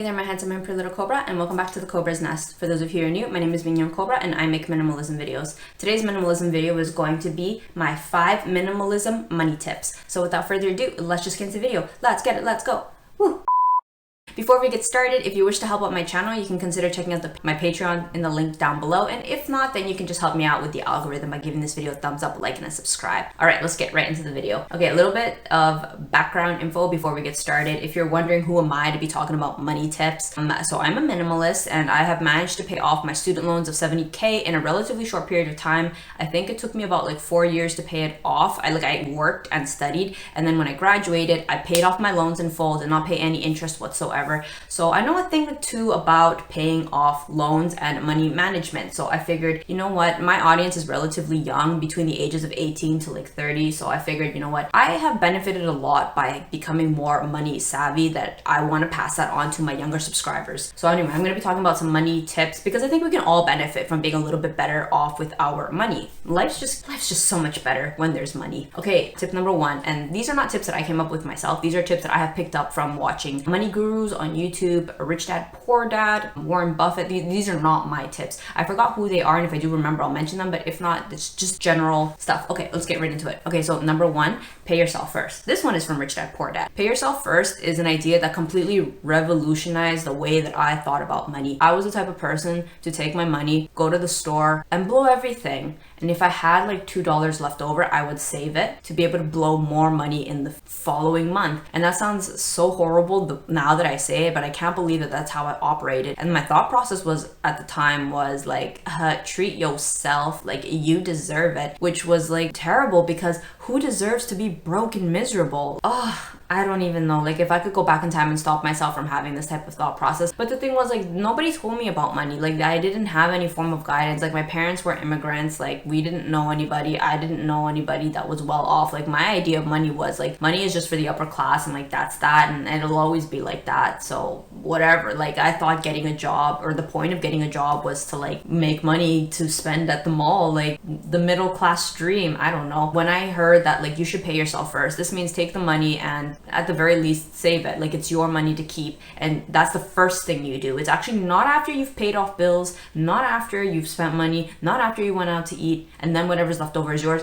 Hey there, my handsome and pretty little Cobra, and welcome back to the Cobra's Nest. For those of you who are new, my name is Mignon Cobra and I make minimalism videos. Today's minimalism video is going to be my 5 minimalism money tips. So without further ado, let's just get into the video. Let's get it, let's go. Woo! Before we get started, if you wish to help out my channel, you can consider checking out my Patreon in the link down below. And if not, then you can just help me out with the algorithm by giving this video a thumbs up, a like, and a subscribe. All right, let's get right into the video. Okay, a little bit of background info before we get started. If you're wondering who am I to be talking about money tips, so I'm a minimalist and I have managed to pay off my student loans of $70K in a relatively short period of time. I think it took me about like 4 years to pay it off. I worked and studied, and then when I graduated, I paid off my loans in full, did not pay any interest whatsoever. So I know a thing or two about paying off loans and money management. So I figured, you know what, my audience is relatively young, between the ages of 18 to like 30. So I figured, you know what, I have benefited a lot by becoming more money savvy, that I want to pass that on to my younger subscribers. So anyway, I'm going to be talking about some money tips because I think we can all benefit from being a little bit better off with our money. Life's just so much better when there's money. Okay, tip number 1, and these are not tips that I came up with myself. These are tips that I have picked up from watching money gurus on YouTube, Rich Dad, Poor Dad, Warren Buffett. These are not my tips. I forgot who they are, and if I do remember, I'll mention them, but if not, it's just general stuff. Okay, let's get right into it. Okay, so number 1, pay yourself first. This one is from Rich Dad, Poor Dad. Pay yourself first is an idea that completely revolutionized the way that I thought about money. I was the type of person to take my money, go to the store, and blow everything. And if I had like $2 left over, I would save it to be able to blow more money in the following month. And that sounds so horrible now that I say it, but I can't believe that that's how I operated. And my thought process was at the time was like, treat yourself, like you deserve it, which was like terrible because who deserves to be broke and miserable? I don't even know, like if I could go back in time and stop myself from having this type of thought process. But the thing was, like, nobody told me about money. Like I didn't have any form of guidance. Like my parents were immigrants, like we didn't know anybody. I didn't know anybody that was well off. Like my idea of money was like, money is just for the upper class, and like that's that, and it'll always be like that. So whatever, like I thought getting a job, or the point of getting a job, was to like make money to spend at the mall, like the middle class dream. I don't know. When I heard that like you should pay yourself first, this means take the money and at the very least save it. Like it's your money to keep, and that's the first thing you do. It's actually not after you've paid off bills, not after you've spent money, not after you went out to eat and then whatever's left over is yours.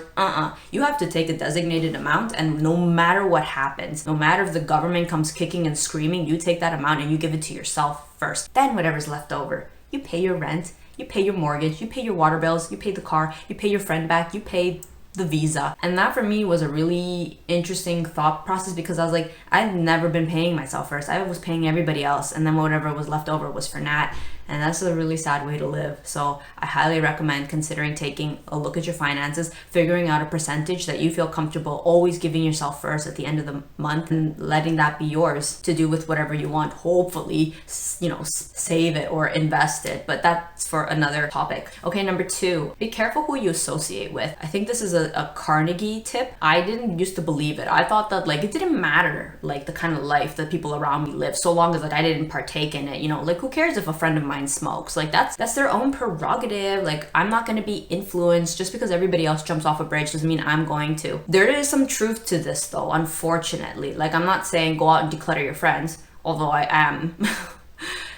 You have to take a designated amount, and no matter what happens, no matter if the government comes kicking and screaming, you take that amount and you give it to yourself first. Then whatever's left over, you pay your rent, you pay your mortgage, you pay your water bills, you pay the car, you pay your friend back, you pay the visa. And that for me was a really interesting thought process because I was like, I've never been paying myself first. I was paying everybody else, and then whatever was left over was for Nat. And that's a really sad way to live. So I highly recommend considering taking a look at your finances, figuring out a percentage that you feel comfortable always giving yourself first at the end of the month, and letting that be yours to do with whatever you want. Hopefully, you know, save it or invest it, but that's for another topic. Okay, number 2, be careful who you associate with. I think this is a Carnegie tip. I didn't used to believe it. I thought that like it didn't matter like the kind of life that people around me live, so long as like I didn't partake in it. You know, like who cares if a friend of mine smokes? Like that's their own prerogative. Like I'm not going to be influenced. Just because everybody else jumps off a bridge doesn't mean I'm going to. There is some truth to this though, unfortunately. Like I'm not saying go out and declutter your friends, although I am.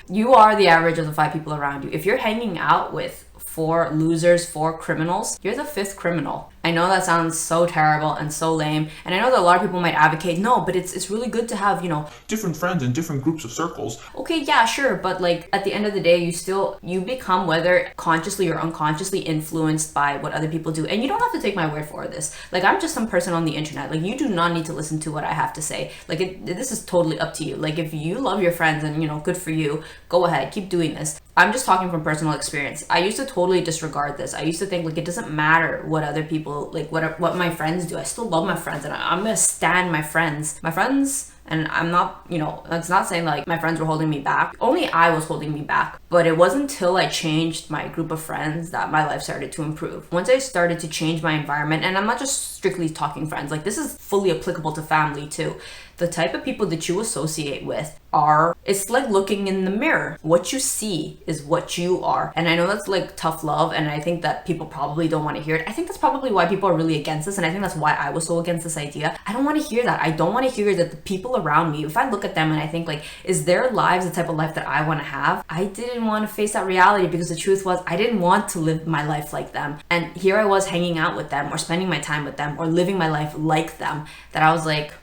You are the average of the 5 people around you. If you're hanging out with 4 losers, 4 criminals, you're the 5th criminal. I know that sounds so terrible and so lame, and I know that a lot of people might advocate, no, but it's really good to have, you know, different friends in different groups of circles. Okay, yeah, sure, but like at the end of the day, you become, whether consciously or unconsciously, influenced by what other people do. And you don't have to take my word for this. Like I'm just some person on the internet. Like you do not need to listen to what I have to say. Like this is totally up to you. Like if you love your friends and, you know, good for you, go ahead, keep doing this. I'm just talking from personal experience. I used to totally disregard this. I used to think like it doesn't matter what other people, like what my friends do. I still love my friends, and I'm gonna stand my friends. And I'm not, you know, that's not saying like my friends were holding me back. Only I was holding me back. But it wasn't until I changed my group of friends that my life started to improve. Once I started to change my environment, and I'm not just strictly talking friends, like this is fully applicable to family too. The type of people that you associate with it's like looking in the mirror. What you see is what you are. And I know that's like tough love, and I think that people probably don't want to hear it. I think that's probably why people are really against this, and I think that's why I was so against this idea. I don't want to hear that. I don't want to hear that the people around me, if I look at them and I think like, is their lives the type of life that I want to have? I didn't want to face that reality, because the truth was I didn't want to live my life like them. And here I was hanging out with them or spending my time with them or living my life like them, that I was like,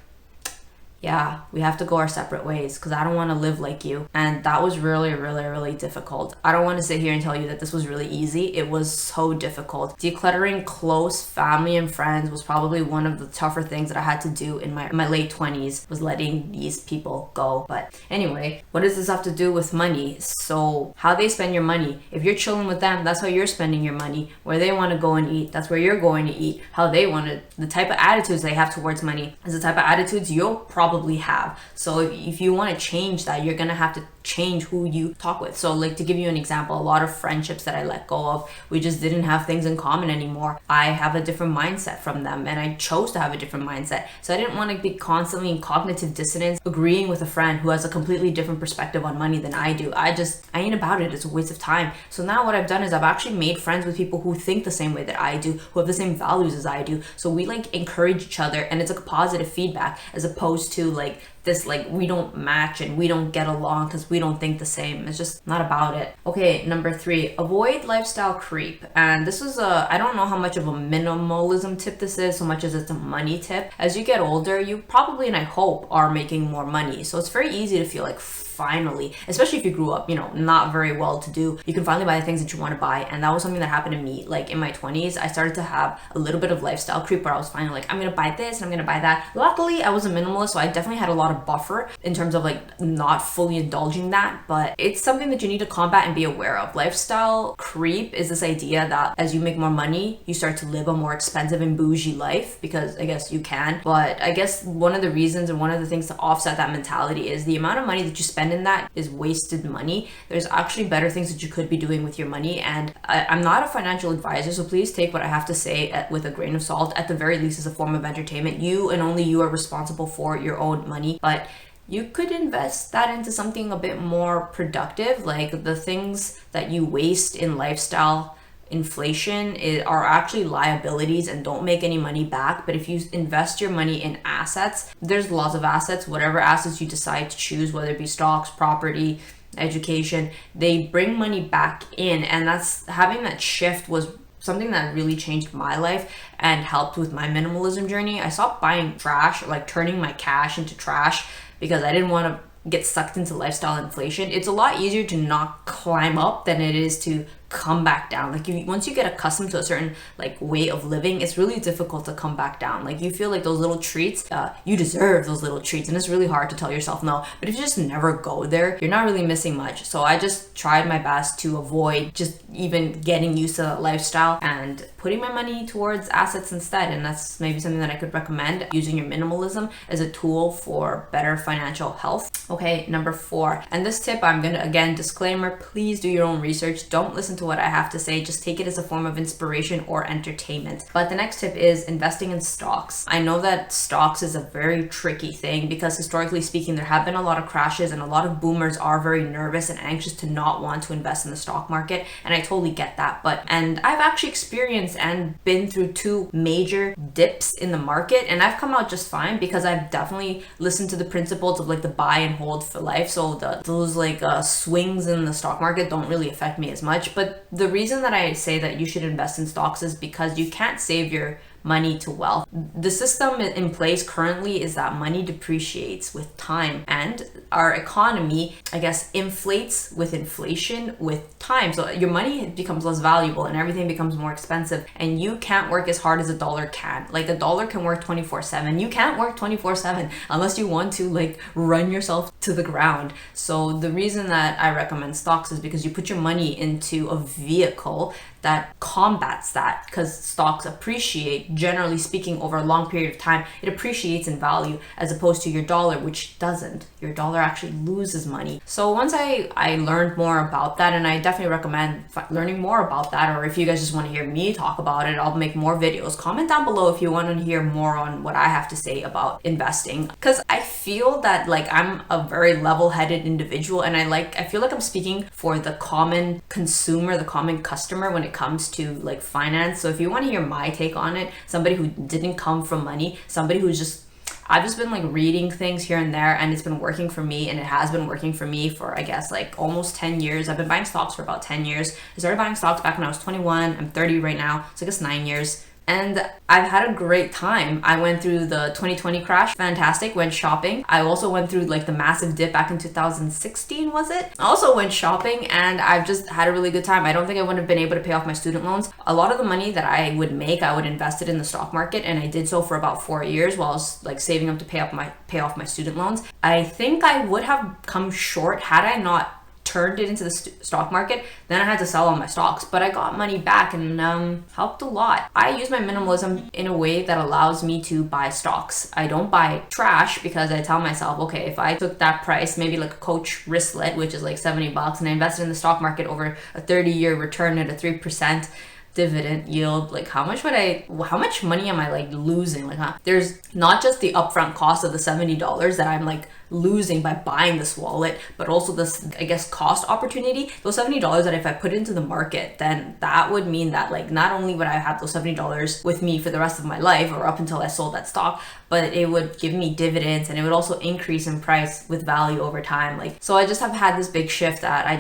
yeah, we have to go our separate ways, because I don't want to live like you. And that was really, really, really difficult. I don't want to sit here and tell you that this was really easy. It was so difficult. Decluttering close family and friends was probably one of the tougher things that I had to do in my late 20s, was letting these people go. But anyway, what does this have to do with money? So how they spend your money. If you're chilling with them, that's how you're spending your money. Where they want to go and eat, that's where you're going to eat. How they want to, the type of attitudes they have towards money is the type of attitudes you'll probably have. So if you want to change that, you're gonna have to change who you talk with. So like, to give you an example, a lot of friendships that I let go of, we just didn't have things in common anymore. I have a different mindset from them, and I chose to have a different mindset. So I didn't want to be constantly in cognitive dissonance, agreeing with a friend who has a completely different perspective on money than I do. I ain't about it. It's a waste of time. So now what I've done is I've actually made friends with people who think the same way that I do, who have the same values as I do. So we like encourage each other, and it's like a positive feedback, as opposed to like this, like, we don't match and we don't get along because we don't think the same. It's just not about it. Okay, number 3, avoid lifestyle creep. And this is I don't know how much of a minimalism tip this is, so much as it's a money tip. As you get older, you probably, and I hope, are making more money. So it's very easy to feel like, finally, especially if you grew up, not very well to do, you can finally buy the things that you want to buy. And that was something that happened to me. Like in my 20s, I started to have a little bit of lifestyle creep, where I was finally like, I'm gonna buy this and I'm gonna buy that. Luckily, I was a minimalist, so I definitely had a lot of buffer in terms of like not fully indulging that. But it's something that you need to combat and be aware of. Lifestyle creep is this idea that as you make more money, you start to live a more expensive and bougie life, because I guess you can. But I guess one of the reasons, and one of the things to offset that mentality, is the amount of money that you spend in that is wasted money. There's actually better things that you could be doing with your money. And I'm not a financial advisor, so please take what I have to say with a grain of salt. At the very least, as a form of entertainment. You and only you are responsible for your own money, but you could invest that into something a bit more productive. Like the things that you waste in lifestyle inflation are actually liabilities and don't make any money back. But if you invest your money in assets, there's lots of assets, whatever assets you decide to choose, whether it be stocks, property, education, they bring money back in. And that's, having that shift was something that really changed my life and helped with my minimalism journey. I stopped buying trash, like turning my cash into trash, because I didn't want to get sucked into lifestyle inflation. It's a lot easier to not climb up than it is to come back down. Like once you get accustomed to a certain like way of living, it's really difficult to come back down. Like you feel like those little treats, you deserve those little treats, and it's really hard to tell yourself no. But if you just never go there, you're not really missing much. So I just tried my best to avoid just even getting used to that lifestyle and putting my money towards assets instead. And that's maybe something that I could recommend, using your minimalism as a tool for better financial health. Okay, number 4, and this tip, I'm gonna, again, disclaimer, please do your own research. Don't listen to what I have to say, just take it as a form of inspiration or entertainment. But the next tip is investing in stocks. I know that stocks is a very tricky thing, because historically speaking, there have been a lot of crashes, and a lot of boomers are very nervous and anxious to not want to invest in the stock market, and I totally get that. And I've actually experienced and been through 2 major dips in the market, and I've come out just fine, because I've definitely listened to the principles of like the buy and hold for life. So those like swings in the stock market don't really affect me as much. But the reason that I say that you should invest in stocks is because you can't save your money to wealth. The system in place currently is that money depreciates with time, and our economy, I guess, inflates with inflation with time. So your money becomes less valuable and everything becomes more expensive, and you can't work as hard as a dollar can. Like a dollar can work 24/7. You can't work 24/7 unless you want to like run yourself to the ground. So the reason that I recommend stocks is because you put your money into a vehicle that combats that, because stocks appreciate, generally speaking, over a long period of time. It appreciates in value, as opposed to your dollar, which doesn't. Your dollar actually loses money. So once I learned more about that, and I definitely recommend learning more about that, or if you guys just want to hear me talk about it, I'll make more videos. Comment down below if you want to hear more on what I have to say about investing, because I feel that like I'm a very level-headed individual, and I feel like I'm speaking for the common consumer, the common customer, when it comes to like finance. So if you want to hear my take on it, somebody who didn't come from money, somebody who's just, I've just been like reading things here and there, and it's been working for me, and it has been working for me for, I guess, like almost 10 years. I've been buying stocks for about 10 years. I started buying stocks back when I was 21. I'm 30 right now, so I guess 9 years. And I've had a great time. I went through the 2020 crash, fantastic, went shopping. I also went through like the massive dip back in 2016, was it? I also went shopping, and I've just had a really good time. I don't think I would have been able to pay off my student loans. A lot of the money that I would make, I would invest it in the stock market, and I did so for about 4 years while I was like saving up to pay off my student loans. I think I would have come short had I not turned it into the stock market. Then I had to sell all my stocks, but I got money back, and helped a lot. I use my minimalism in a way that allows me to buy stocks. I don't buy trash, because I tell myself, okay, if I took that price, maybe like a Coach wristlet, which is like $70, and I invested in the stock market over a 30-year return at a 3% dividend yield, like how much money am I like losing? Like, there's not just the upfront cost of the $70 that I'm like losing by buying this wallet, but also this, I guess, cost opportunity. Those $70 that if I put into the market, then that would mean that like not only would I have those $70 with me for the rest of my life or up until I sold that stock, but it would give me dividends, and it would also increase in price with value over time. Like, so I just have had this big shift that I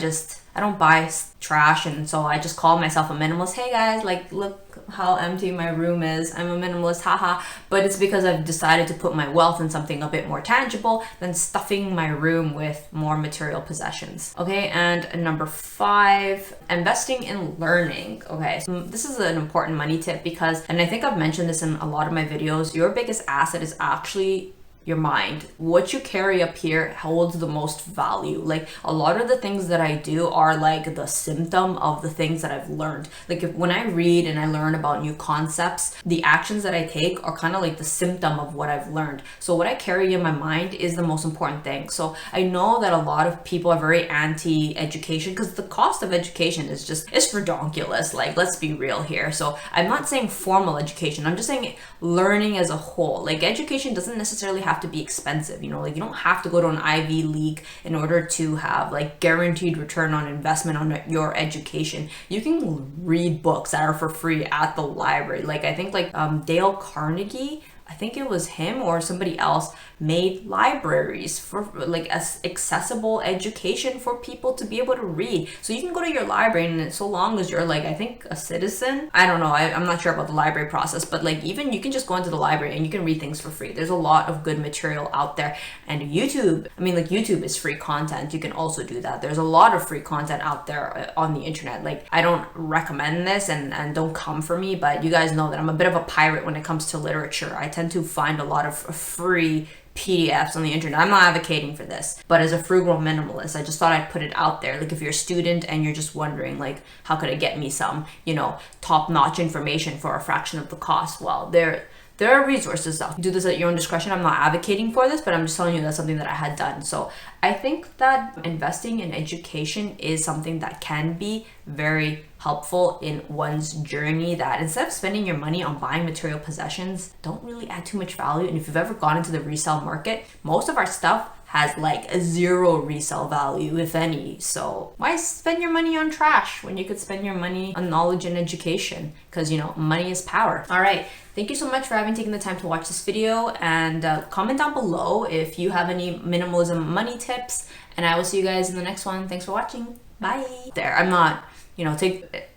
don't buy trash, and so I just call myself a minimalist. Hey guys, like look how empty my room is. I'm a minimalist, haha. But it's because I've decided to put my wealth in something a bit more tangible than stuffing my room with more material possessions. Okay, and number 5, investing in learning. Okay, so this is an important money tip because, and I think I've mentioned this in a lot of my videos, your biggest asset is actually your mind. What you carry up here holds the most value. Like, a lot of the things that I do are like the symptom of the things that I've learned. Like, when I read and I learn about new concepts, the actions that I take are kind of like the symptom of what I've learned. So what I carry in my mind is the most important thing. So I know that a lot of people are very anti-education because the cost of education is redonkulous. Like, let's be real here. So I'm not saying formal education, I'm just saying learning as a whole. Like, education doesn't necessarily have to be expensive, you know, like you don't have to go to an Ivy League in order to have like guaranteed return on investment on your education. You can read books that are for free at the library. Like, I think like Dale Carnegie, I think it was him or somebody else, made libraries for like accessible education for people to be able to read. So you can go to your library, and so long as you're like, I think, a citizen, I don't know, I'm not sure about the library process, but like even you can just go into the library and you can read things for free. There's a lot of good material out there. And YouTube, I mean, like YouTube is free content. You can also do that. There's a lot of free content out there on the internet. Like, I don't recommend this, and don't come for me, but you guys know that I'm a bit of a pirate when it comes to literature. I tend to find a lot of free PDFs on the internet. I'm not advocating for this, but as a frugal minimalist, I just thought I'd put it out there. Like, if you're a student and you're just wondering, like, how could I get me some, you know, top-notch information for a fraction of the cost? Well, there are resources out. Do this at your own discretion. I'm not advocating for this, but I'm just telling you that's something that I had done. So I think that investing in education is something that can be very helpful in one's journey, that instead of spending your money on buying material possessions, don't really add too much value. And if you've ever gone into the resale market, most of our stuff has like a 0 resale value, if any. So why spend your money on trash when you could spend your money on knowledge and education? Because, you know, money is power. All right. Thank you so much for having taken the time to watch this video, and comment down below if you have any minimalism money tips, and I will see you guys in the next one. Thanks for watching. Bye. There, I'm not, you know,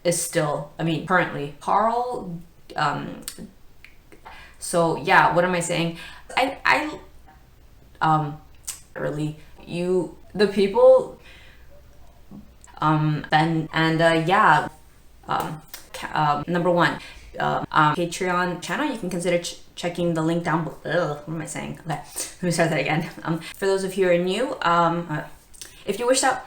is still, I mean, currently, Carl, so yeah, what am I saying? Early, the people, number 1, Patreon channel, you can consider checking the link down below. What am I saying? Okay, let me start that again. For those of you who are new, if you wish to